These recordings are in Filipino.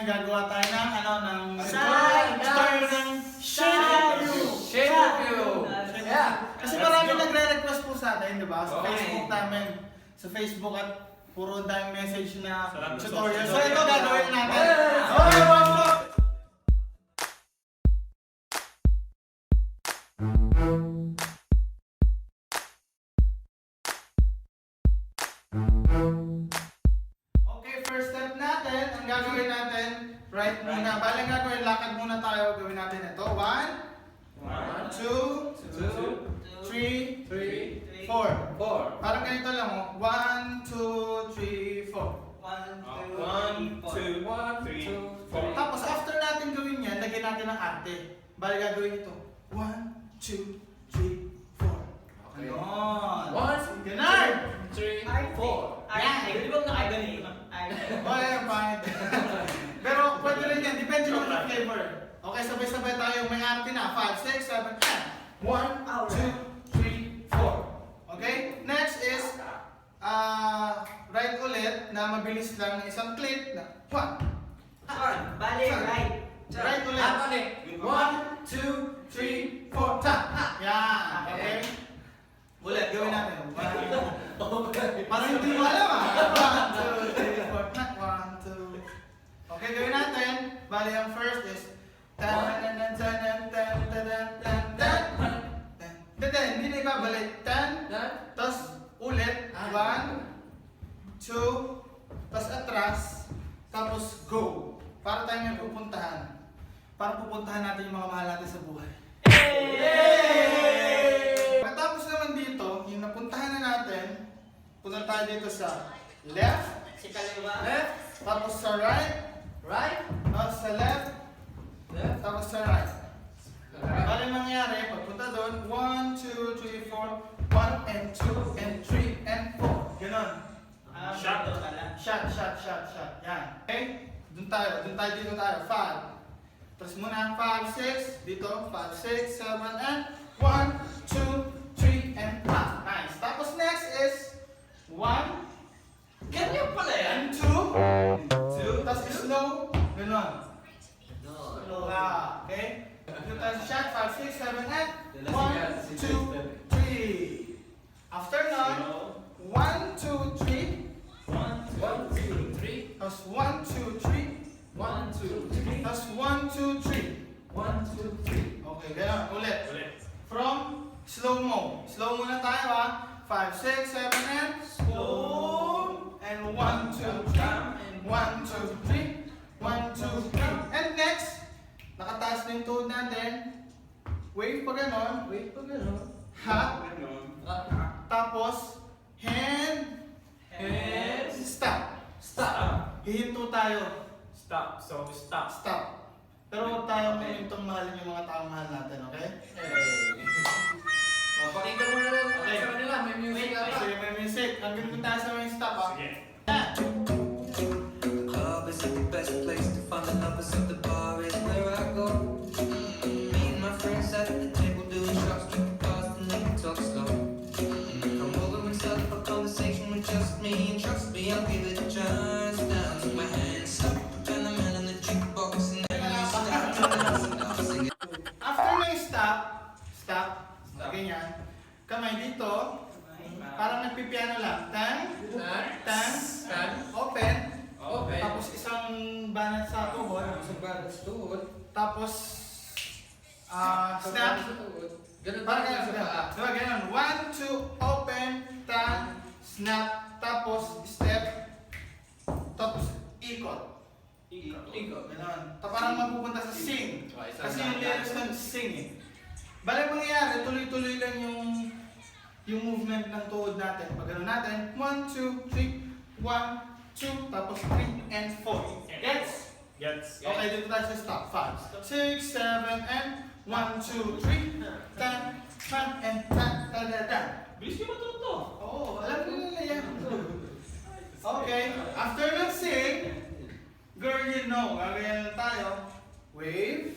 gagawa tayo ng Side story ng Shape of you. Yeah. Kasi marami nagre-request po sa atin, di ba? Sa Facebook namin. Sa Facebook at puro tayong message na tutorial. So ito gagawin natin. Okay, one more. Okay, first step natin, ang gagawin natin, right muna. Bale gagawin, lakad muna tayo. Gawin natin ito. 1, 2, 3, 4. Parang ganito lang, oh. 1, 2, 3, 4. 1, 2, 3, 4. Tapos after natin gawin yan, lagyan natin ng arte. Bale gagawin ito. 1, 2, 3, 4. Okay. Ganon. Ganon. 3, 4. Di ba nakagaling? Okay, pangit. Pero pwede rin yan. Depende naman sa flavor. Okay, sabay-sabay tayo. May arte na. 5, 6, 7, 10. 1, 2, 3, 4. Okay? Next is right ulit na mabilis lang. Isang click na 1. Bale, right. Right ulit. 1, 2, 3, 4. Tap. Yan. Okay? Ulit. Gawin natin. Parang hindi mo alam ah. 1, 2, 3, 4. 1, 2. Okay, gawin natin. Bali, ang first is hindi na ibabalik. 10. Tapos ulit. 1, 2. Tapos atras. Tapos go. Para tayo may pupuntahan. Para pupuntahan natin yung mga mahal natin sa buhay. Pagkatapos naman dito, yung napuntahan na natin, punta tayo dito sa left, Si kaliwa. tapos sa right, tapos sa left, tapos sa right. Bali mangyari, pagpunta doon, 1, 2, 3, 4, 1 and 2 and 3 and 4. Ganon. Shot. Shot. Yan. Okay? Doon tayo dito tayo. 5. Tapos muna, 5, 6. Dito, 5, 6, 7, and 1, 2, 3, and 5. Nice. Tapos next is 1, Ganyan pala yan. and 2. Tapos slow. Ganon. Okay? Dito tayo sa shot. 5, 6, 7, and 1, 2, 3. After nun, 1, 2, 3. Tapos 1, 2, 3. Tapos 1, 2, 3. Okay, gano'n. Ulit. From slow-mo. Slow-mo na tayo ha. 5, 6, 7, and slow. And 1, 2, 3. 1, 2, 3. 1, 2, 3. And next, nakataas na yung tuhod natin. Wave pa gano'n. Hop. Tapos, hand. Stop. Hihinto tayo. Stop. Stop. Pero huwag tayo humintong mahalin yung mga taong mahal natin, okay? Pakinggan mo na lang Okay. sa kanila, may music ata. Sige, may music. Ang ganun tayo sa may stop, ha? Sige. The club is the best place to find the lovers of the bar is where I go. Me and my friends at the table doing shots, drinking fast and then we talk slow. Come over and start up a conversation with just me, and trust me, I'll give it a chance. Down to my hands, stop, turn the man on the jukebox, and then we start sing it. After may stop. Ganyan. Kamay dito. Parang nagpipiano lang. Tan. Open. Tapos isang banat sa tuhod. Tapos snap. Ganun Parang tayo ganyan. sa paa. Diba ganyan? 1, 2, open, tan, snap, tapos step, tapos ikot. Ganon. Parang mapupunta sa sing. Kasi yung lyrics ng sing eh. Bale mangyayari, tuloy-tuloy lang yung movement ng tuhod natin. Pag gano'n natin, 1, 2, 3, 1, 2, tapos 3 and 4. Gets? Okay, dito tayo sa stop. 5, 6, 7, and 1, 2, 3, 10, 10, and 10, Bilis ko matuto. Oo, alam ko nila yan. Okay, after ng sing, girl, you know, gagawin lang tayo. Wave.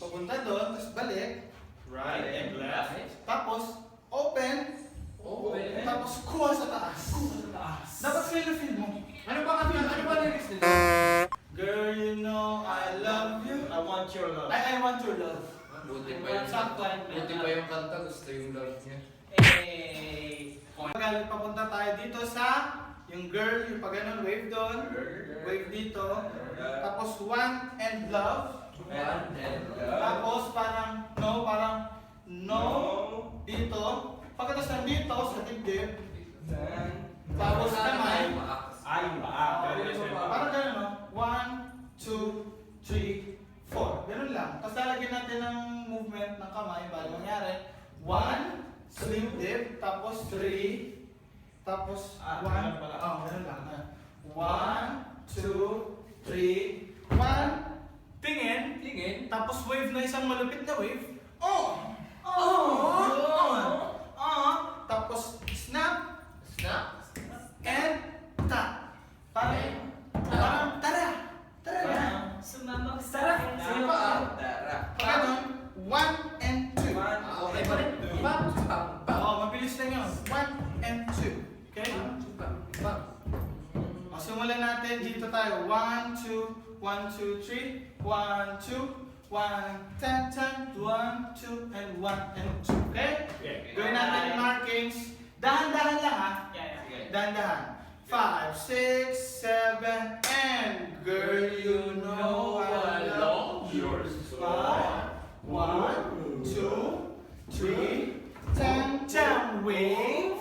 Papunta doon, tapos balik. Right and left. Tapos, open. Tapos, kuha sa taas. Dapat feel na feel mo. Ano ba lyrics nila? sakto. Buti pa yung kanta, gusto yung love niya. Magalit papunta tayo dito sa yung girl, yung pag ganun, wave doon, wave dito. Tapos one and love. Tapos parang no dito. Pagkatapos ng dito sa dibdib. Tapos kamay. Parang ganun, no? 1, 2, 3, 4. Ganun lang. Tapos lalagyan natin ng movement ng kamay. Bali mangyari. 1, slim dip. Tapos 3. Tapos 1. Ganun lang. 1, 2, 3, 1. Tingin. Tapos wave na isang malupit na wave. Tapos snap. And tap. Parang tara na. Pag ganun, 1 and 2. Okay pa rin. Mabilis lang yun. 1 and 2. Okay? Simulan natin. Dito tayo. 1, 2, 1, 2, 3. 1, 2, 1, 10, 10. 1, 2, and 1 and 2. Okay? Gawin natin yung markings. Dahan-dahan lang ha. Dahan-dahan. 5, 6, 7, and girl, you know I love you. 5, 1, 2, 3, 10, 10, wave,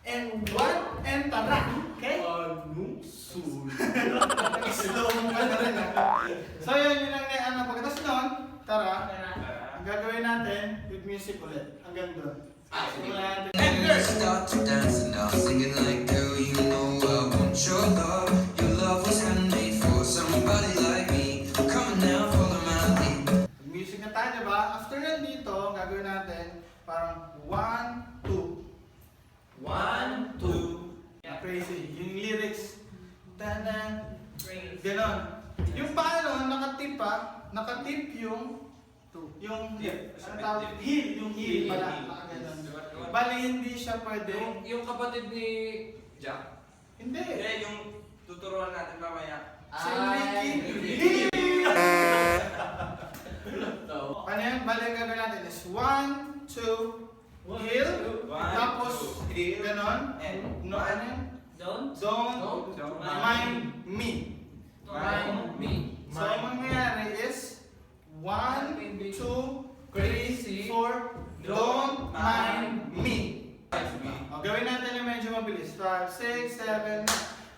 and 1, and tara. Okay? Slow mo ka na rin ha. So yun ang pagkatapos nun, tara, ang gagawin natin with music ulit. Hanggang doon. Simulan natin. And girl, start to dance and I'm singing like, girl, you know I want your love. Your love was handmade for somebody like me. Come on now, follow my lead. Music na tayo, diba? After yan dito, gagawin natin parang 1, 2. 1, 2. Crazy. Yung lyrics. Tanan. Ganon. Yung paano, nakatip pa. Nakatip yung ano tawag? Heel. Yung heel pala. Ganon. Bali, hindi siya pwede. Yung kapatid ni Jack. Hindi. Yung tuturuan natin mamaya. Si Ricky. Paano yan? Bali, ang gagawin natin is 1, 2, heel. Tapos, ganon. No, ano yun? Don't mind me. So, ang mangyayari is 1, 2, 3, 4, don't mind me. Gawin natin yung medyo mabilis. 5, 6, 7,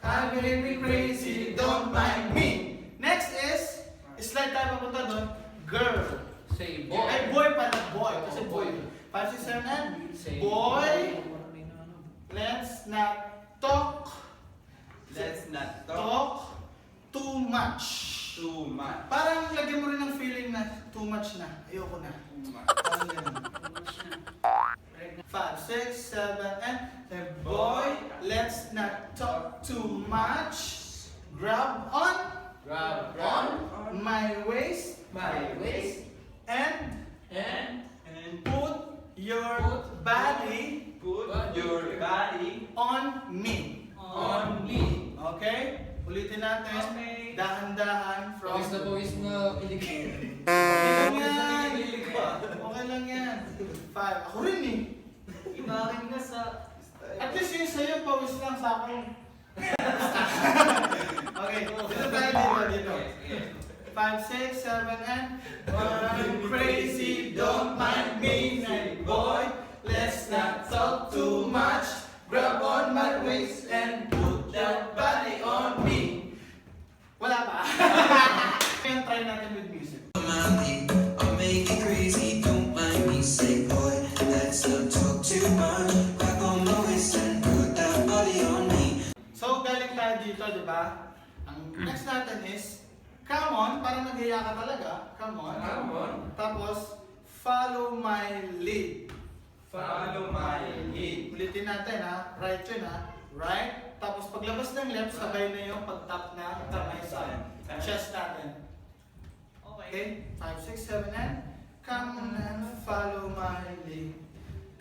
I believe me crazy, don't mind me. Next is, slide tayo papunta doon, girl. Say boy. Ay, boy pala, boy. Kasi boy. 5, 6, 7, and boy, let's not talk too much. Parang lagyan mo rin ng feeling na too much na. Ayoko na. Parang ganun. 5, 6, 7, and then boy, let's not talk too much. Grab on my waist and put your body on me. Okay? Ulitin natin. Dahan-dahan from... Pawis na kilig. Okay lang yan. Okay lang yan. 5. Ako rin eh. At least yung sa'yo, pawis lang sa akin. Okay, dito tayo dito. 5, 6, 7, and 1, crazy, don't mind me. Night boy, let's not talk too much. Grab on my waist and put that body on me. Wala pa. Kaya try natin with music. My lead, I'll make it crazy, don't mind me. Say, boy, let's not talk too much. Grab on my waist and put that body on me. So, galing tayo dito, di ba? Ang next natin is, come on, parang nag-iya ka talaga. Come on. Tapos, follow my lead. Ulitin natin ha. Right yun ha. Right. Tapos paglabas ng left, sabay na yung pag-tap na kamay sa chest natin. Okay? 5, 6, 7, and come on and follow my lead.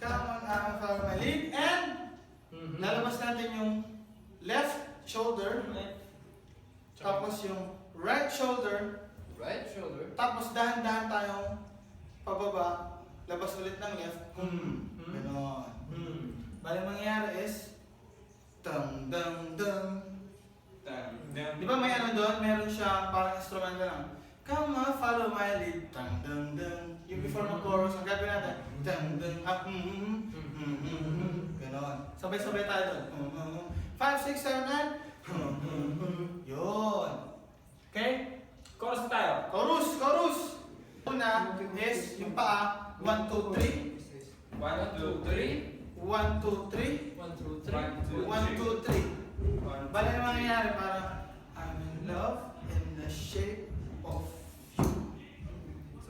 Come on and follow my lead. And lalabas natin yung left shoulder. Tapos yung right shoulder. Right shoulder. Tapos dahan-dahan tayong pababa labas ulit ng left, ganon. Bali mangyayari is, dum dum dum. Di ba may ano doon? Meron siya parang instrumental lang. Come on, follow my lead. Dum dum dum. Yung before ng chorus, ang gagawin natin, dum dum up, ganon. Sabay-sabay tayo doon. 5, 6, 7, 8. Yun. Okay? Chorus na tayo. Chorus, chorus. Una is yung paa. 1, 2, 3. 1, 2, 3. 1, 2, 3. 1, 2, 3. 1, 2, 3. Bali na mangyayari para I'm in love in the shape of you.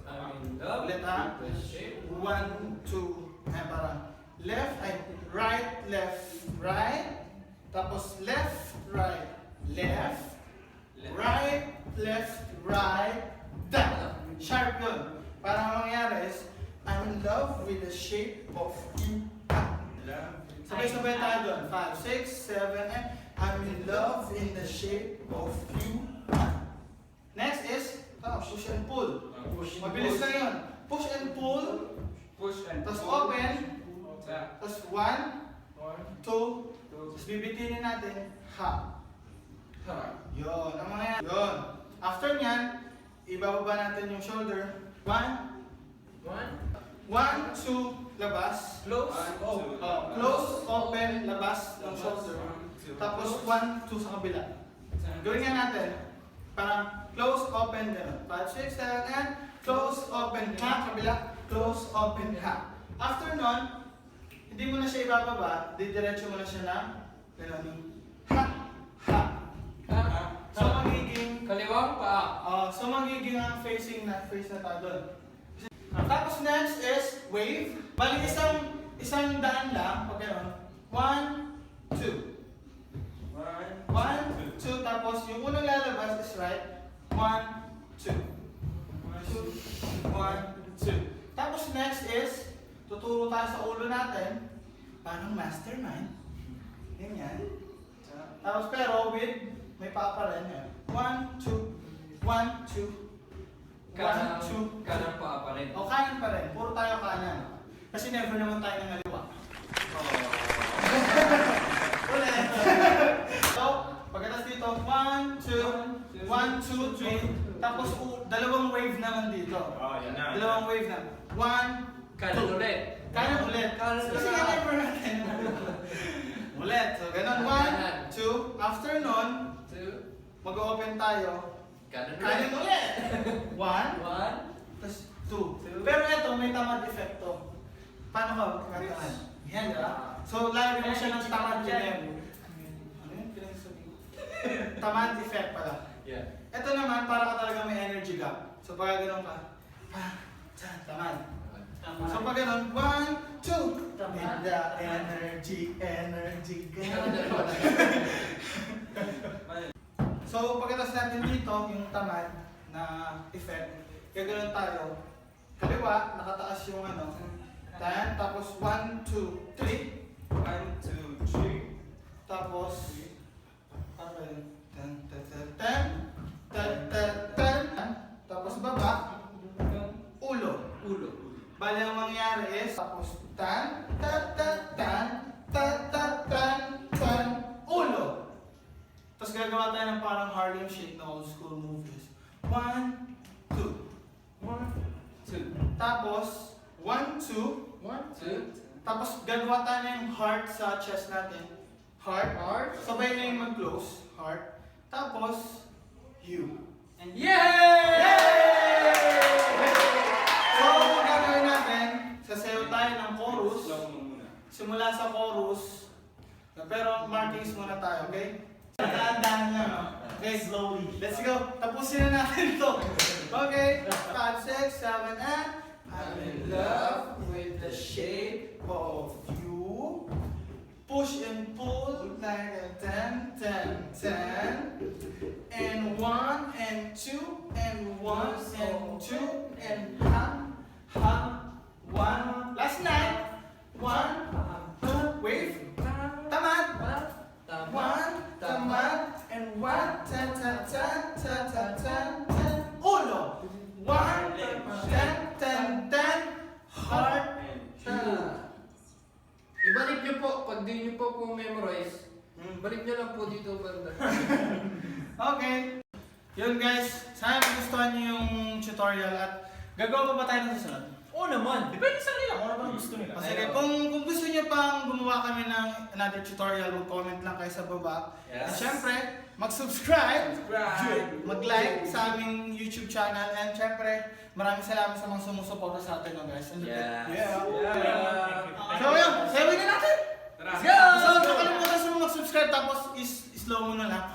I'm in love Ulit ha. with the shape. 1, 2, ay parang left, ay right, left, right. Tapos left, right, left, right, left, right, down. Sharp yun. Para ang mangyayari is I'm in love with the shape of you. Sabay-sabay tayo doon. 5, 6, 7, and I'm in love in the shape of you. Next is push and pull. Mabilis lang yun. Push and pull. Push and Tapos pull. open. Yeah. Tapos 1, 2. Tapos bibitinin natin. Ha. Yun. Ang mga yan. Yun. After nyan, ibababa natin yung shoulder. 1, 1, 2, labas. Close. Close, open, labas ng shoulder. Tapos 1, 2 sa kabila. Gawin nga natin. Parang close, open, gano'n. 5, 6, 7, and close, open, ha, kabila. Close, open, ha. After nun, hindi mo na siya ibababa, didiretso mo na siya na gano'n. Ha, ha. So magiging, Kaliwang paa. so magiging ang facing na, face na tayo doon. Tapos next is wave. Bali isang daan lang, pag gano'n. 1, 2. 1, 2, tapos yung unang lalabas is right. 1, 2. 1, 2. Tapos next is, tuturo tayo sa ulo natin. Parang mastermind. Ganyan. Tapos pero with, may papa rin yan. 1, 2. 1, 2. 1, 2. Kanang paa pa rin. O kanan pa rin. Puro tayo kanan. Kasi never naman tayo ng aliwa. Ulit. So, pagkatapos dito, 1, 2, 1, 2, 3. Tapos dalawang wave naman dito. Yan na. Dalawang wave na. 1, Kanan ulit. kanan ulit. Kasi nga never natin. Ulit. So, ganun. 1, 2. After nun, 2. mag-open tayo. Kanan Kanan ulit. ulit. 1, 1. tapos 2. Pero ito, may tamad effecto. Paano ka magkakataan? Yan, diba? So, lagi mo siya ng tamad din. Ano yun? Pinagsasabi ko. Tamad effect pala. Yeah. Ito naman, para ka talaga may energy gap. So, pag gano'n ka, tamad. So, pag gano'n, 1, 2. With the energy gap. So, pagkatapos natin dito, yung tamad na effect, gagano'n tayo. Kaliwa, nakataas yung ano, 10, tapos 1, 2, 3. 1, 2, 3. Tapos, ano yun? 10, 10, 10, 10, 10, 10. Tapos baba, ulo. Ulo. Bali ang mangyayari is, tapos 10, 10, 10, 10, 10, 10, 10, 10, ulo. Tapos gagawa tayo ng parang Harlem Shake na old school movies. 1, 2. 2. Tapos, 1, 2. 1, 2. Tapos gagawa tayo ng heart sa chest natin. Heart. Sabay na yung mag-close. Heart. Tapos, you. And Yay! so, ang gagawin natin, sasayaw tayo ng chorus. Slow mo muna. Simula sa chorus. Pero markings muna tayo, okay? Dahan-dahan lang, no? Okay, slowly. Let's go. Tapusin na natin ito. Okay. 5, 6, 7, and I'm in love with the shape of you. Push and pull like a 10, 10, 10. And 1 and 2 and 1 and 2 and ha, 1. Last night. 1, 2, wave. Tamad. 1, tamad. And 1, 10, 10, 10, 10, 10, 10, 10. Ulo. 1, 10, 10, 10. Heart. po memorize, balik nyo lang po dito banda. Okay. Yun guys, sana magustuhan nyo yung tutorial at gagawa pa ba tayo ng susunod? Oo naman. Depende sa kanila kung ano ba gusto nila. Sige, kung gusto nyo pang gumawa kami ng another tutorial, mag-comment lang kayo sa baba. Yes. At syempre, mag-subscribe, Subscribe. mag-like sa aming YouTube channel, and syempre, maraming salamat sa mga sumusuporta sa atin, no, guys. And Yes. Yeah. Yeah. So yun, sayaw na natin! Tara. So, huwag kalimutan sa mga mag-subscribe, tapos is slow mo na lang.